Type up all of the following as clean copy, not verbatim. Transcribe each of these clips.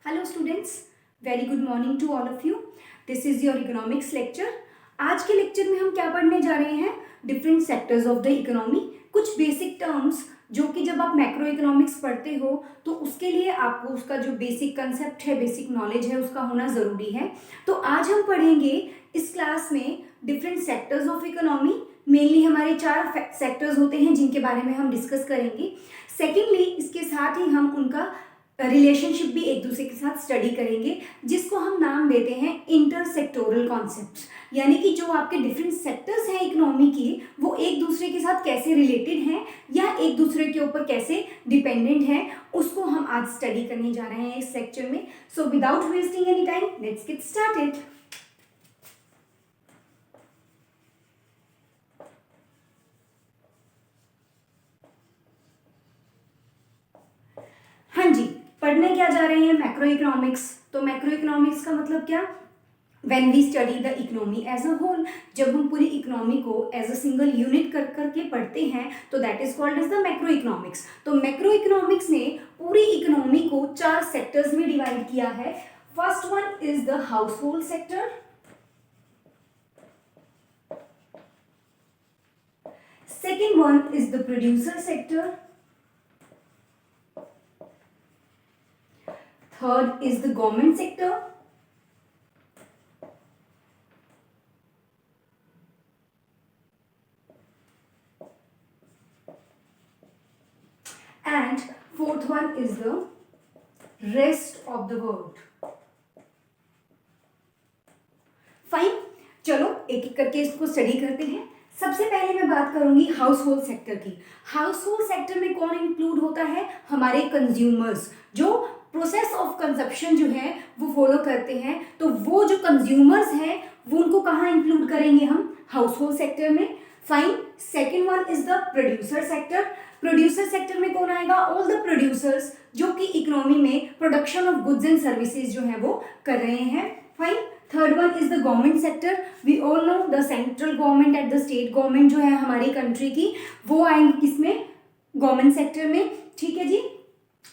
Hello students, very good morning to all of you. This is your economics lecture. आज के lecture में हम क्या पढ़ने जा रहे हैं? Different sectors of the economy, कुछ बेसिक टर्म्स जो कि जब आप मैक्रो इकोनॉमिक्स पढ़ते हो तो उसके लिए आपको उसका जो बेसिक कंसेप्ट है, बेसिक नॉलेज है, उसका होना ज़रूरी है। तो आज हम पढ़ेंगे इस क्लास में different sectors of economy. Mainly हमारे 4 सेक्टर्स होते हैं जिनके बारे में हम डिस्कस करेंगे। सेकेंडली, इसके साथ ही हम उनका रिलेशनशिप भी एक दूसरे के साथ स्टडी करेंगे, जिसको हम नाम देते हैं इंटरसेक्टोरल कॉन्सेप्ट्स। यानी कि जो आपके डिफरेंट सेक्टर्स हैं इकोनॉमी की, वो एक दूसरे के साथ कैसे रिलेटेड हैं या एक दूसरे के ऊपर कैसे डिपेंडेंट हैं, उसको हम आज स्टडी करने जा रहे हैं इस लेक्चर में। So without wasting any time, let's get started. हाँ जी, पढ़ने क्या जा रहे हैं? Macro economics. तो मैक्रो इकोनॉमिक्स का मतलब क्या? When we study the economy as a whole, जब हम पूरी इकोनॉमी को एज अ सिंगल यूनिट कर करके पढ़ते हैं तो that is called as the macro economics. तो मैक्रो इकोनॉमिक्स ने पूरी इकोनॉमी को 4 सेक्टर्स में डिवाइड किया है। First one is the household sector, second one is the producer sector, third is the government sector, and fourth one is the rest of the world. Fine, चलो एक एक करके इसको study करते हैं। सबसे पहले मैं बात करूंगी हाउस होल्ड सेक्टर की। हाउस होल्ड सेक्टर में कौन इंक्लूड होता है? हमारे कंज्यूमर्स, जो प्रोसेस ऑफ कंजप्शन जो है वो फॉलो करते हैं। तो वो जो कंज्यूमर्स हैं वो उनको कहाँ इंक्लूड करेंगे हम? हाउस होल्ड सेक्टर में। Fine, second one is the producer sector. Producer sector में कौन आएगा? ऑल द प्रोड्यूसर्स जो कि इकोनॉमी में production of goods and services जो है वो कर रहे हैं। Fine, third one is the government sector. We all know the central government and the state government जो है हमारी कंट्री की, वो आएंगे किसमें? गवर्नमेंट सेक्टर में। ठीक है जी।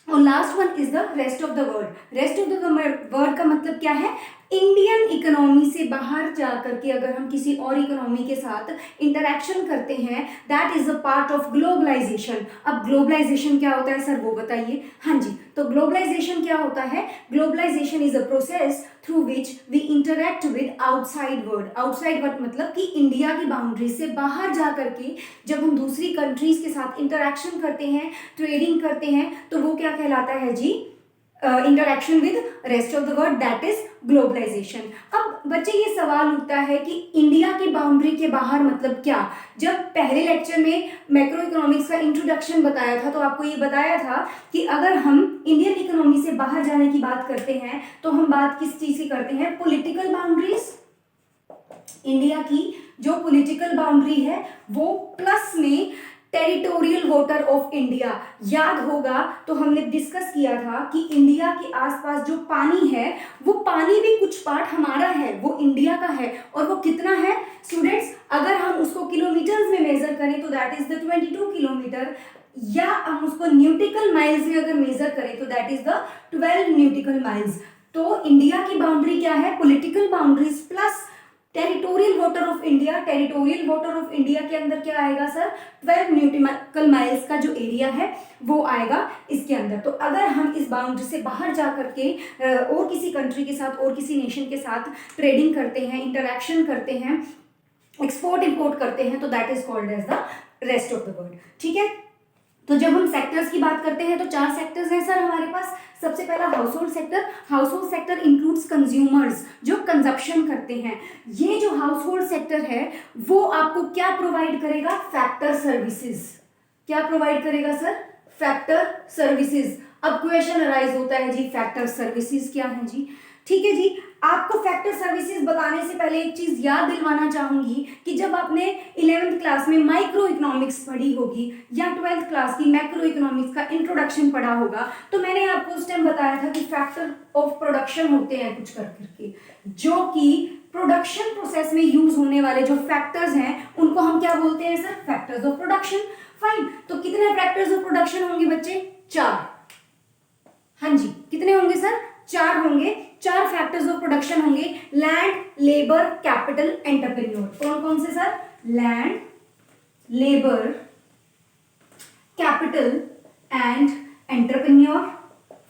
और last one is the rest of the world. Rest of the world का मतलब क्या है? इंडियन इकोनॉमी से बाहर जा करके अगर हम किसी और इकोनॉमी के साथ इंटरेक्शन करते हैं, that is a part of globalization. अब ग्लोबलाइजेशन क्या होता है सर, वो बताइए। हाँ जी, तो ग्लोबलाइजेशन क्या होता है? Globalization is a process through which we interact with outside world. Outside world मतलब कि इंडिया की बाउंड्री से बाहर जा करके जब हम दूसरी कंट्रीज के साथ इंटरेक्शन करते हैं, ट्रेडिंग करते हैं, तो वो क्या कहलाता है जी? Interaction with rest of the world, that is globalization. अब बच्चे ये सवाल उठता है कि इंडिया की बाउंड्री के बाहर मतलब क्या? जब पहले लेक्चर में मैक्रो इकोनॉमिक्स का इंट्रोडक्शन बताया था तो आपको ये बताया था कि अगर हम इंडियन इकोनॉमी से बाहर जाने की बात करते हैं तो हम बात किस चीज की करते हैं? Political boundaries. इंडिया की जो पॉलिटिकल बाउंड्री है वो प्लस में टेरिटोरियल वाटर ऑफ इंडिया। याद होगा तो हमने डिस्कस किया था कि इंडिया के आसपास जो पानी है वो पानी भी कुछ पार्ट हमारा है, वो इंडिया का है। और वो कितना है स्टूडेंट्स? अगर हम उसको किलोमीटर्स में मेजर करें तो दैट इज द 22 किलोमीटर, या हम उसको न्यूटिकल माइल्स में अगर मेजर करें तो दैट इज द 12 न्यूटिकल माइल्स। तो इंडिया की बाउंड्री क्या है? Political boundaries plus territorial water of India. Territorial water of India के अंदर क्या आएगा सर? 12 न्यूटिकल माइल्स का जो एरिया है वो आएगा इसके अंदर। तो अगर हम इस बाउंड्री से बाहर जा करके और किसी कंट्री के साथ और किसी नेशन के साथ ट्रेडिंग करते हैं, इंटरेक्शन करते हैं, एक्सपोर्ट इंपोर्ट करते हैं, तो that is called as the rest of the world. ठीक है, तो जब हम सेक्टर्स की बात करते हैं तो 4 सेक्टर्स हैं सर हमारे पास। सबसे पहला house hold sector. Household sector includes consumers जो कंजप्शन करते हैं। ये जो हाउस होल्ड सेक्टर है वो आपको क्या प्रोवाइड करेगा? Factor services. क्या प्रोवाइड करेगा सर? Factor services. अब क्वेश्चन अराइज होता है जी, फैक्टर सर्विसेज क्या है जी? ठीक है जी, आपको फैक्टर सर्विसेज बताने से पहले एक चीज याद दिलवाना चाहूंगी कि जब आपने 11th क्लास में माइक्रो इकोनॉमिक्स पढ़ी होगी या 12th क्लास की मैक्रो इकोनॉमिक्स का इंट्रोडक्शन पढ़ा होगा, तो मैंने आपको उस टाइम बताया था कि फैक्टर ऑफ प्रोडक्शन होते हैं कुछ करके, जो कि प्रोडक्शन प्रोसेस में यूज होने वाले जो फैक्टर्स हैं उनको हम क्या बोलते हैं sir? Factors of production. Fine, तो कितने फैक्टर्स ऑफ प्रोडक्शन होंगे बच्चे? 4। हाँ जी, कितने होंगे सर? चार होंगे, चार फैक्टर्स ऑफ प्रोडक्शन होंगे, लैंड, लेबर, कैपिटल, एंटरप्रेन्योर। कौन कौन से sir? Land, labour, capital and entrepreneur.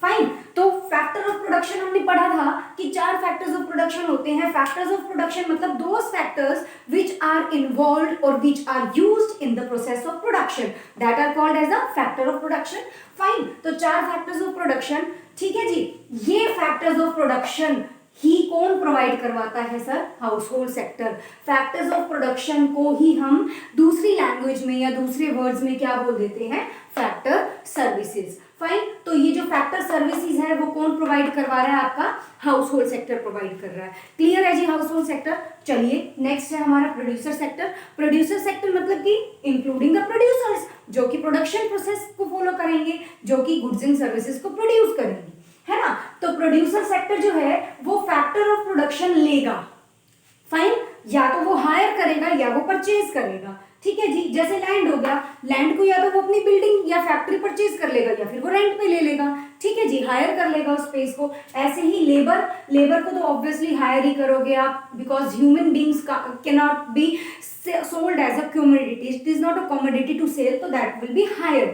Fine. तो फैक्टर ऑफ प्रोडक्शन हमने पढ़ा था कि चार फैक्टर्स ऑफ प्रोडक्शन होते हैं। फैक्टर्स ऑफ प्रोडक्शन मतलब those factors which are involved और which are used in the process of production, that are called as the factor of production. Fine. तो चार फैक्टर्स ऑफ प्रोडक्शन, ठीक है जी। ये factors of production ही कौन provide करवाता है sir? Household sector. Factors of production को ही हम दूसरी लैंग्वेज में या दूसरे वर्ड्स में क्या बोल देते हैं? Factor services. फाइन। तो ये जो फैक्टर सर्विसेज है वो कौन प्रोवाइड करवा रहा है? आपका हाउस होल्ड सेक्टर प्रोवाइड कर रहा है। क्लियर है जी हाउस होल्ड सेक्टर। चलिए नेक्स्ट है हमारा प्रोड्यूसर सेक्टर। प्रोड्यूसर सेक्टर मतलब कि इंक्लूडिंग द प्रोड्यूसर्स, जो कि प्रोडक्शन प्रोसेस को फॉलो करेंगे, जो कि गुड्स एंड सर्विसेज को प्रोड्यूस करेंगे, है ना। तो प्रोड्यूसर सेक्टर जो है वो फैक्टर ऑफ प्रोडक्शन लेगा। फाइन। या तो वो हायर करेगा या वो परचेज करेगा, ठीक है जी। जैसे लैंड हो गया, लैंड को या तो वो अपनी बिल्डिंग या फैक्ट्री परचेज कर लेगा या फिर वो रेंट पे ले लेगा, ठीक है जी, हायर कर लेगा उस स्पेस को। ऐसे ही लेबर, लेबर को तो ऑब्वियसली हायर ही करोगे आप, because human beings can not be sold as a commodity. It is not a commodity to sell, so that will be hired.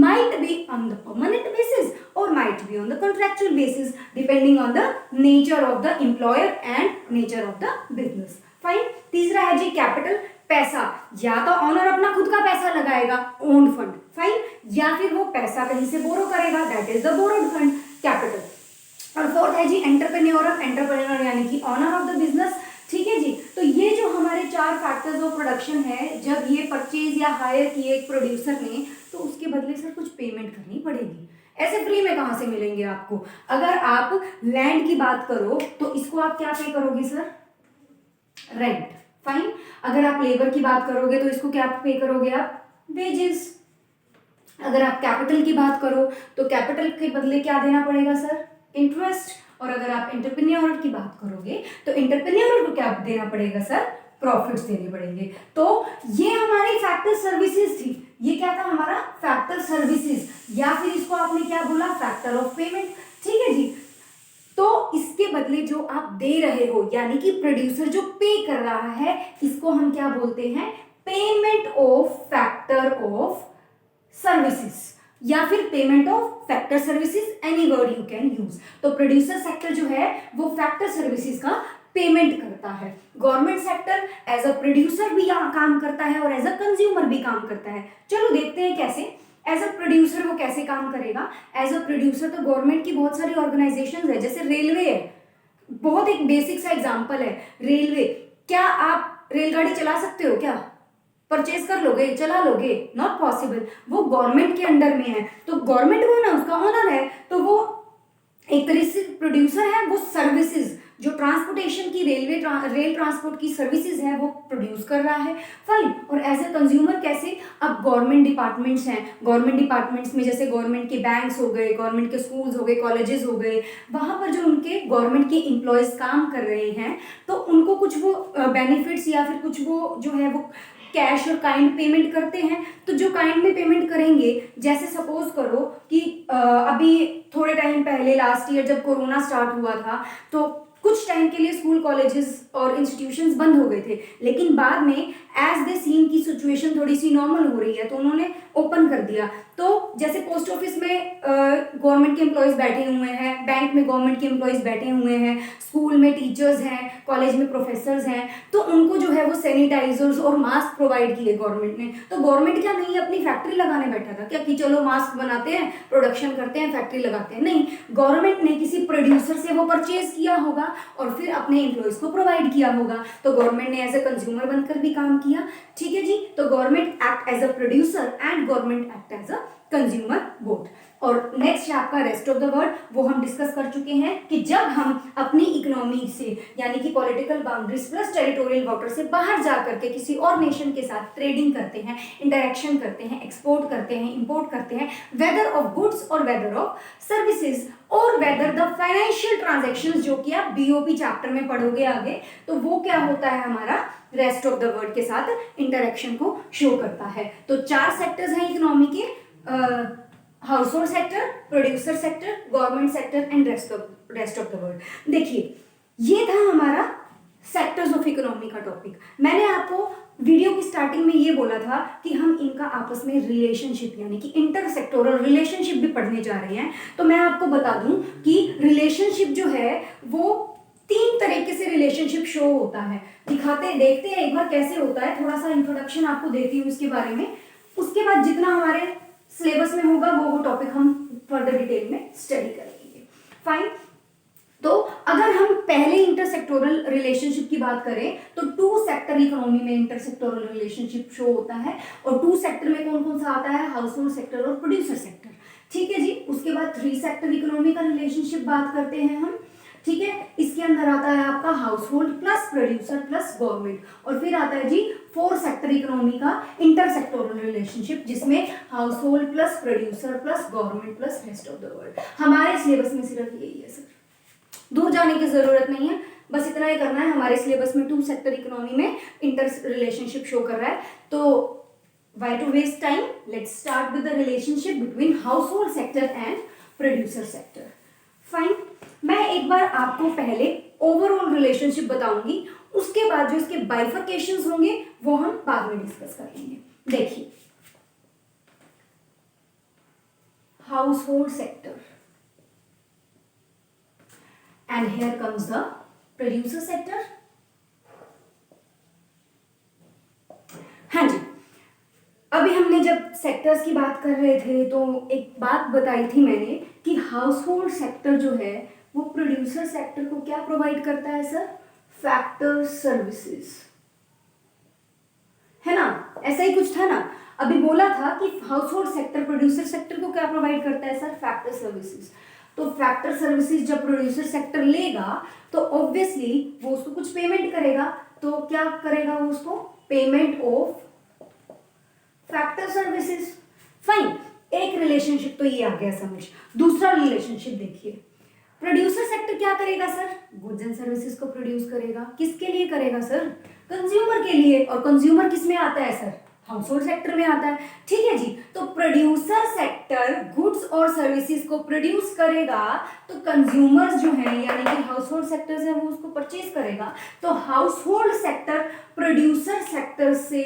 Might be on the permanent basis or might be on the contractual basis, depending on the nature of the employer and nature of the business. Fine. तीसरा है G capital, पैसा। या तो honour अपना खुद का पैसा लगाएगा, ओन फंड, फाइन, या फिर वो पैसा कहीं से बोरो करेगा, that is the borrowed fund, capital. और फोर्थ है जी एंटरप्रेन्योर। एंटरप्रेन्योर यानी कि ऑनर ऑफ द बिजनेस, ठीक है जी। तो ये जो हमारे चार फैक्टर्स ऑफ प्रोडक्शन है, जब ये परचेज या हायर किए एक प्रोड्यूसर ने, तो उसके बदले सर कुछ पेमेंट करनी पड़ेगी। ऐसे फ्री में कहां से मिलेंगे आपको? अगर आप लैंड की बात करो तो इसको आप क्या पे करोगे सर? रेंट। फाइन। अगर आप लेबर की बात करोगे तो इसको क्या पे करोगे आप? वेजेस। अगर आप कैपिटल की बात करो तो कैपिटल के बदले क्या देना पड़ेगा सर? इंटरेस्ट। और अगर आप एंटरप्रेन्योर की बात करोगे तो एंटरप्रेन्योर को क्या देना पड़ेगा सर? प्रॉफिट्स देने पड़ेंगे। तो ये हमारी फैक्टर सर्विसेज थी। ये क्या था हमारा? फैक्टर सर्विसेज, या फिर इसको आपने क्या बोला? फैक्टर ऑफ पेमेंट, ठीक है जी। तो इसके बदले जो आप दे रहे हो, यानी कि प्रोड्यूसर जो पे कर रहा है, इसको हम क्या बोलते हैं? Payment of factor of services, या फिर payment of factor services, any word you can use. तो प्रोड्यूसर सेक्टर जो है वो फैक्टर सर्विसेज का पेमेंट करता है। Government sector as a producer भी काम करता है और एज अ कंज्यूमर भी काम करता है। चलो देखते हैं कैसे। एज अ प्रोड्यूसर वो कैसे काम करेगा? एज अ प्रोड्यूसर तो गवर्नमेंट की बहुत सारी ऑर्गेनाइजेशंस है, जैसे रेलवे है, बहुत एक बेसिक सा एग्जांपल है रेलवे। क्या आप रेलगाड़ी चला सकते हो? क्या परचेज कर लोगे, चला लोगे? Not possible. वो गवर्नमेंट के अंडर में है, तो गवर्नमेंट वो ना उसका ओनर है, तो वो एक तरह से प्रोड्यूसर है। वो सर्विसेज जो ट्रांसपोर्टेशन की रेल ट्रांसपोर्ट की सर्विसेज है वो प्रोड्यूस कर रहा है। फाइन। और एज ए कंज्यूमर कैसे? अब गवर्नमेंट डिपार्टमेंट्स हैं, गवर्नमेंट डिपार्टमेंट्स में जैसे गवर्नमेंट के बैंक्स हो गए, गवर्नमेंट के स्कूल्स हो गए, कॉलेजेस हो गए, वहां पर जो उनके गवर्नमेंट के एम्प्लॉयज काम कर रहे हैं, तो उनको कुछ वो बेनिफिट्स या फिर कुछ वो जो है वो कैश और काइंड पेमेंट करते हैं। तो जो काइंड में पेमेंट करेंगे, जैसे सपोज करो कि अभी थोड़े टाइम पहले लास्ट ईयर जब कोरोना स्टार्ट हुआ था, तो कुछ टाइम के लिए स्कूल कॉलेजेस और इंस्टीट्यूशंस बंद हो गए थे, लेकिन बाद में एज दे सीन की सिचुएशन थोड़ी सी नॉर्मल हो रही है तो उन्होंने ओपन कर दिया। तो जैसे पोस्ट ऑफिस में गवर्नमेंट के एम्प्लॉयज बैठे हुए हैं, बैंक में गवर्नमेंट के एम्प्लॉयज बैठे हुए हैं, स्कूल में टीचर्स हैं, कॉलेज में प्रोफेसर्स हैं, तो उनको जो है वो सैनिटाइजर्स और मास्क प्रोवाइड किए गवर्नमेंट ने। तो गवर्नमेंट क्या नहीं अपनी फैक्ट्री लगाने बैठा था क्या कि चलो मास्क बनाते हैं, प्रोडक्शन करते हैं, फैक्ट्री लगाते हैं? नहीं, गवर्नमेंट ने किसी प्रोड्यूसर से वो परचेज किया होगा और फिर अपने एम्प्लॉयज को प्रोवाइड किया होगा। तो गवर्नमेंट ने एज ए कंज्यूमर बनकर भी काम किया, ठीक है जी। तो government act as a producer and government act as a consumer both. और नेक्स्ट है आपका रेस्ट ऑफ द वर्ल्ड, वो हम डिस्कस कर चुके हैं कि जब हम अपनी इकोनॉमी से यानी कि political boundaries plus territorial water से बाहर जा करके किसी और नेशन के साथ ट्रेडिंग करते हैं, इंटरेक्शन करते हैं, एक्सपोर्ट करते हैं, इंपोर्ट करते हैं, वेदर ऑफ गुड्स और वेदर ऑफ सर्विसेज और वेदर द फाइनेंशियल ट्रांजेक्शंस, जो कि आप बीओपी चैप्टर में पढ़ोगे आगे, तो वो क्या होता है हमारा रेस्ट ऑफ द वर्ल्ड के साथ इंटरेक्शन को शो करता है। तो चार सेक्टर्स हैं इकोनॉमी के, house hold sector, producer sector, government sector and rest of the world. देखिए ये था हमारा सेक्टर्स ऑफ इकोनॉमी का टॉपिक। मैंने आपको वीडियो की स्टार्टिंग में ये बोला था कि हम इनका आपस में रिलेशनशिप यानी कि इंटर सेक्टोरल रिलेशनशिप भी पढ़ने जा रहे हैं। तो मैं आपको बता दूं कि रिलेशनशिप जो है वो 3 तरीके से रिलेशनशिप शो होता है। देखते हैं एक बार कैसे होता है। थोड़ा सा इंट्रोडक्शन आपको देती हूँ इसके बारे में, उसके बाद जितना हमारे सिलेबस में होगा वो टॉपिक हम फर्दर डिटेल में स्टडी करेंगे। फाइन। तो अगर हम पहले इंटरसेक्टोरल रिलेशनशिप की बात करें तो 2 सेक्टर इकोनॉमी में इंटरसेक्टोरल रिलेशनशिप शो होता है। और 2 सेक्टर में कौन कौन सा आता है? हाउस होल्ड सेक्टर और प्रोड्यूसर सेक्टर। ठीक है जी। उसके बाद 3 सेक्टर इकोनॉमी का रिलेशनशिप बात करते हैं हम। ठीक है, इसके अंदर आता है आपका house hold plus producer plus government. और फिर आता है जी 4 सेक्टर इकोनॉमी का इंटरसेक्टोरल रिलेशनशिप, जिसमें house hold plus producer plus government plus rest of the world. हमारे सिलेबस में सिर्फ यही है सर, दूर जाने की जरूरत नहीं है, बस इतना ही करना है। हमारे सिलेबस में 2 सेक्टर इकोनॉमी में इंटर रिलेशनशिप शो कर रहा है। तो why to waste time? Let's start with the relationship between household sector and producer sector. Fine. मैं एक बार आपको पहले ओवरऑल रिलेशनशिप बताऊंगी, उसके बाद जो इसके बाइफर्केशंस होंगे वो हम बाद में डिस्कस करेंगे। देखिए house hold sector and here comes the producer sector. हाँ जी, अभी हमने जब सेक्टर्स की बात कर रहे थे तो एक बात बताई थी मैंने कि हाउस होल्ड सेक्टर जो है वो प्रोड्यूसर सेक्टर को क्या प्रोवाइड करता है सर? फैक्टर सर्विसेज, है ना? ऐसा ही कुछ था ना। अभी बोला था कि house hold sector producer sector को क्या प्रोवाइड करता है सर? Factor services. तो फैक्टर सर्विसेज जब प्रोड्यूसर सेक्टर लेगा तो ऑब्वियसली वो उसको कुछ पेमेंट करेगा। तो क्या करेगा वो? उसको payment of factor services. Fine. एक रिलेशनशिप तो ये आ गया समझ। दूसरा रिलेशनशिप देखिए, प्रोड्यूसर सेक्टर क्या करेगा सर? गुड्स एंड सर्विसेज को प्रोड्यूस करेगा। किसके लिए करेगा सर? कंज्यूमर के लिए। और कंज्यूमर किस में आता है सर? हाउस होल्ड सेक्टर में आता है। ठीक है जी। तो प्रोड्यूसर सेक्टर गुड्स और सर्विसेज को प्रोड्यूस करेगा तो कंज्यूमर्स जो है यानी कि हाउस होल्ड सेक्टर से वो उसको परचेज करेगा। तो household sector producer sector से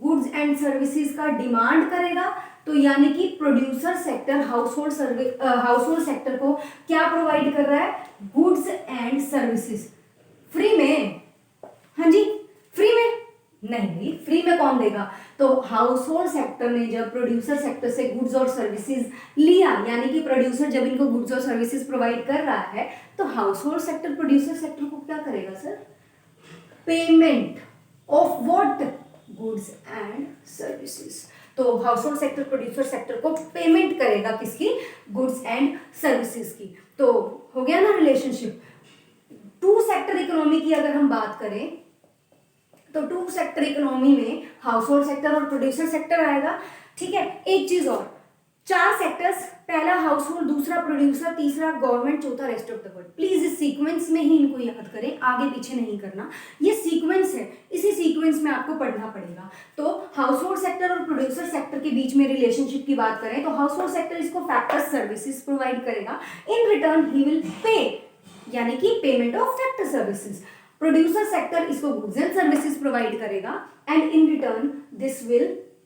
गुड्स एंड सर्विसेज का डिमांड करेगा। तो यानी कि producer sector household sector को क्या प्रोवाइड कर रहा है? गुड्स एंड सर्विसेज फ्री में। हाँ जी, फ्री में नहीं, फ्री में कौन देगा? तो हाउस होल्ड सेक्टर ने जब प्रोड्यूसर सेक्टर से गुड्स और सर्विसेज लिया, यानी कि प्रोड्यूसर जब इनको गुड्स और सर्विसेज प्रोवाइड कर रहा है, तो household sector producer sector को क्या करेगा sir? Payment of what? Goods and services. तो household sector producer sector को पेमेंट करेगा किसकी? गुड्स एंड सर्विसेज की। तो हो गया ना रिलेशनशिप। 2 सेक्टर इकोनॉमी की अगर हम बात करें तो 2 सेक्टर इकोनॉमी में हाउस होल्ड सेक्टर और प्रोड्यूसर सेक्टर आएगा। ठीक है, एक चीज और, 4 सेक्टर्स, पहला हाउस होल्ड, दूसरा प्रोड्यूसर, तीसरा गवर्नमेंट, चौथा rest of the world. Please इस सीक्वेंस में ही इनको याद करें, आगे पीछे नहीं करना। ये सीक्वेंस है, इसी सीक्वेंस में आपको पढ़ना पड़ेगा। तो हाउस होल्ड सेक्टर और प्रोड्यूसर सेक्टर के बीच में रिलेशनशिप की बात करें तो हाउस होल्ड सेक्टर इसको फैक्टर सर्विसेज प्रोवाइड करेगा। In return he will pay, यानी कि payment of factor services. Producer sector इसको गुड्स एंड सर्विसेज प्रोवाइड करेगा and in return this will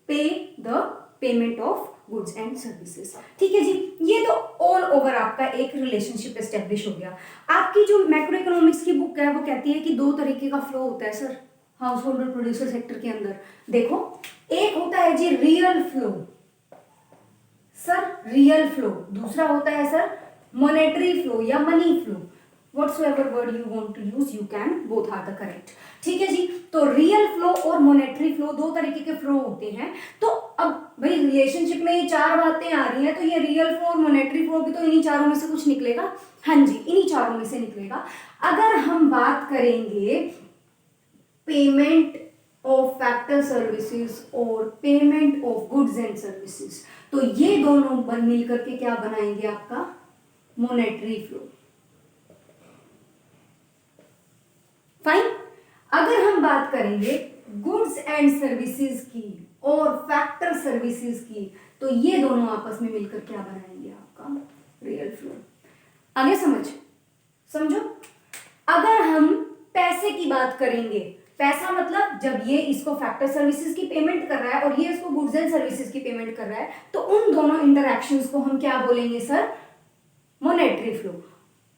pay the payment of goods and services. ठीक है जी, ये तो ऑल ओवर आपका एक रिलेशनशिप एस्टेब्लिश हो गया। आपकी जो मैक्रो इकोनॉमिक्स की बुक है वो कहती है कि 2 तरीके का फ्लो होता है सर हाउस होल्ड और प्रोड्यूसर सेक्टर के अंदर। देखो, एक होता है जी real flow sir, real flow. दूसरा होता है सर मॉनेटरी फ्लो या money flow. whatsoever word you want to use you can, both are the correct। ठीक है जी। तो रियल फ्लो और मॉनेटरी फ्लो 2 तरीके के फ्लो होते हैं। तो अब भाई रिलेशनशिप में ये 4 बातें आ रही हैं तो ये रियल फ्लो और मॉनेटरी फ्लो भी तो इन्हीं चारों में से कुछ निकलेगा। हाँ जी, इन्हीं चारों में से निकलेगा। अगर हम बात करेंगे पेमेंट ऑफ फैक्टर सर्विसेज और payment of goods and services, तो ये दोनों मिलकर के क्या बनाएंगे? आपका मॉनेटरी फ्लो। फाइन। अगर हम बात करेंगे गुड्स एंड सर्विसेज की और फैक्टर सर्विसेज की, तो ये दोनों आपस में मिलकर क्या बनाएंगे आपका रियल फ्लो। आगे समझो। अगर हम पैसे की बात करेंगे, पैसा मतलब जब ये इसको फैक्टर सर्विसेज की पेमेंट कर रहा है और ये इसको गुड्स एंड सर्विसेज की पेमेंट कर रहा है, तो उन दोनों इंटरैक्शंस को हम क्या बोलेंगे सर, मॉनेटरी फ्लो।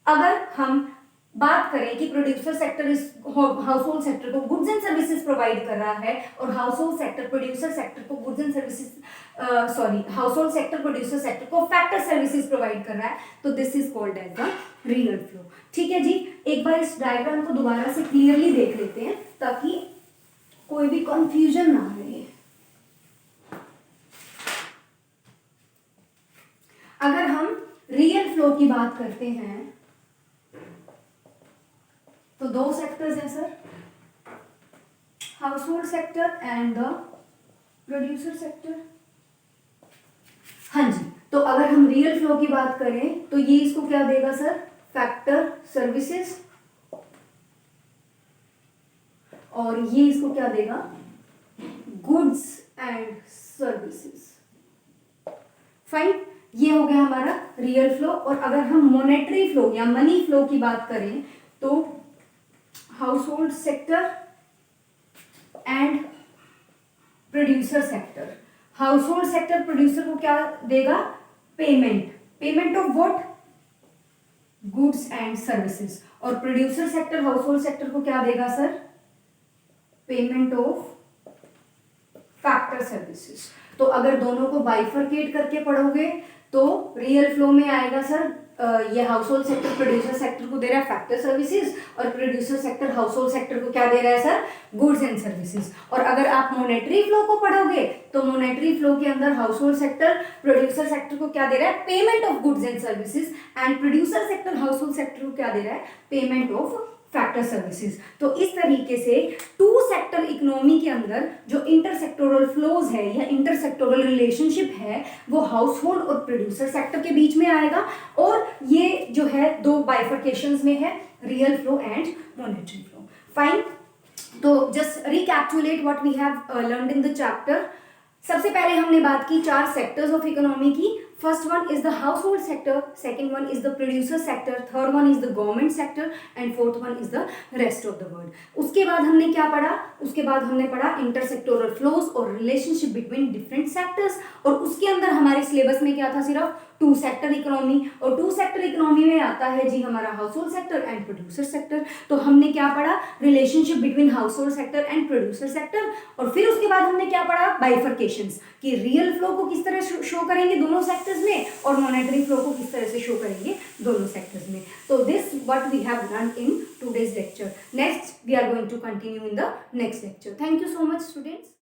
अगर हम बात करें कि प्रोड्यूसर सेक्टर इस हाउस होल्ड सेक्टर को गुड्स एंड सर्विसेज प्रोवाइड कर रहा है और household sector producer sector को goods and services household sector producer sector को फैक्टर सर्विसेज प्रोवाइड कर रहा है, तो this is called as the real flow. ठीक है जी, एक बार इस डायग्राम को दोबारा से क्लियरली देख लेते हैं ताकि कोई भी कंफ्यूजन ना रहे। अगर हम रियल फ्लो की बात करते हैं तो दो सेक्टर्स हैं sir, household sector and the producer sector. हाँ जी, तो अगर हम रियल फ्लो की बात करें तो ये इसको क्या देगा सर, फैक्टर सर्विसेज, और ये इसको क्या देगा, गुड्स एंड सर्विसेज। फाइन, ये हो गया हमारा रियल फ्लो। और अगर हम मॉनेटरी फ्लो या मनी फ्लो की बात करें तो household sector and producer sector. Household sector producer को क्या देगा, payment of what, goods and services. और producer sector household sector को क्या देगा sir, payment of factor services. तो अगर दोनों को बाइफरकेट करके पढ़ोगे तो रियल फ्लो में आएगा सर, ये house hold sector producer sector को दे रहा है फैक्टर सर्विसेज और producer sector household sector को क्या दे रहा है सर, गुड्स एंड सर्विसेज। और अगर आप मॉनेटरी फ्लो को पढ़ोगे तो मॉनेटरी फ्लो के अंदर house hold sector producer sector को क्या दे रहा है, payment of goods and services, and producer sector household sector को क्या दे रहा है, पेमेंट ऑफ फैक्टर सर्विसेज। तो इस तरीके से टू सेक्टर इकोनॉमी के अंदर जो इंटरसेक्टोरल फ्लोज है या इंटरसेक्टोरल रिलेशनशिप है वो हाउस होल्ड और प्रोड्यूसर सेक्टर के बीच में आएगा, और ये जो है दो बाइफर्केशंस में है, real flow and monetary flow. Fine, तो just recapitulate what we have learned in the chapter. सबसे पहले हमने बात की चार सेक्टर्स ऑफ इकोनॉमी की। First one is the household sector, second one is the producer sector, third one is the government sector and fourth one is the rest of the world. उसके बाद हमने क्या पढ़ा, उसके बाद हमने पढ़ा इंटरसेक्टोरल फ्लोज और रिलेशनशिप बिटवीन डिफरेंट सेक्टर्स, और उसके अंदर हमारे सिलेबस में क्या था, सिर्फ टू सेक्टर इकोनॉमी, और टू सेक्टर इकोनॉमी में आता है जी हमारा house hold sector and producer sector. तो हमने क्या पढ़ा, relationship between house hold sector and producer sector, और फिर उसके बाद हमने क्या पढ़ा, बाइफर्केशंस, कि रियल फ्लो को किस तरह शो करेंगे दोनों सेक्टर्स में और मॉनेटरी फ्लो को किस तरह से शो करेंगे दोनों सेक्टर्स में। तो this what we have learned in today's lecture. Next we are going to continue in the next lecture. Thank you so much students.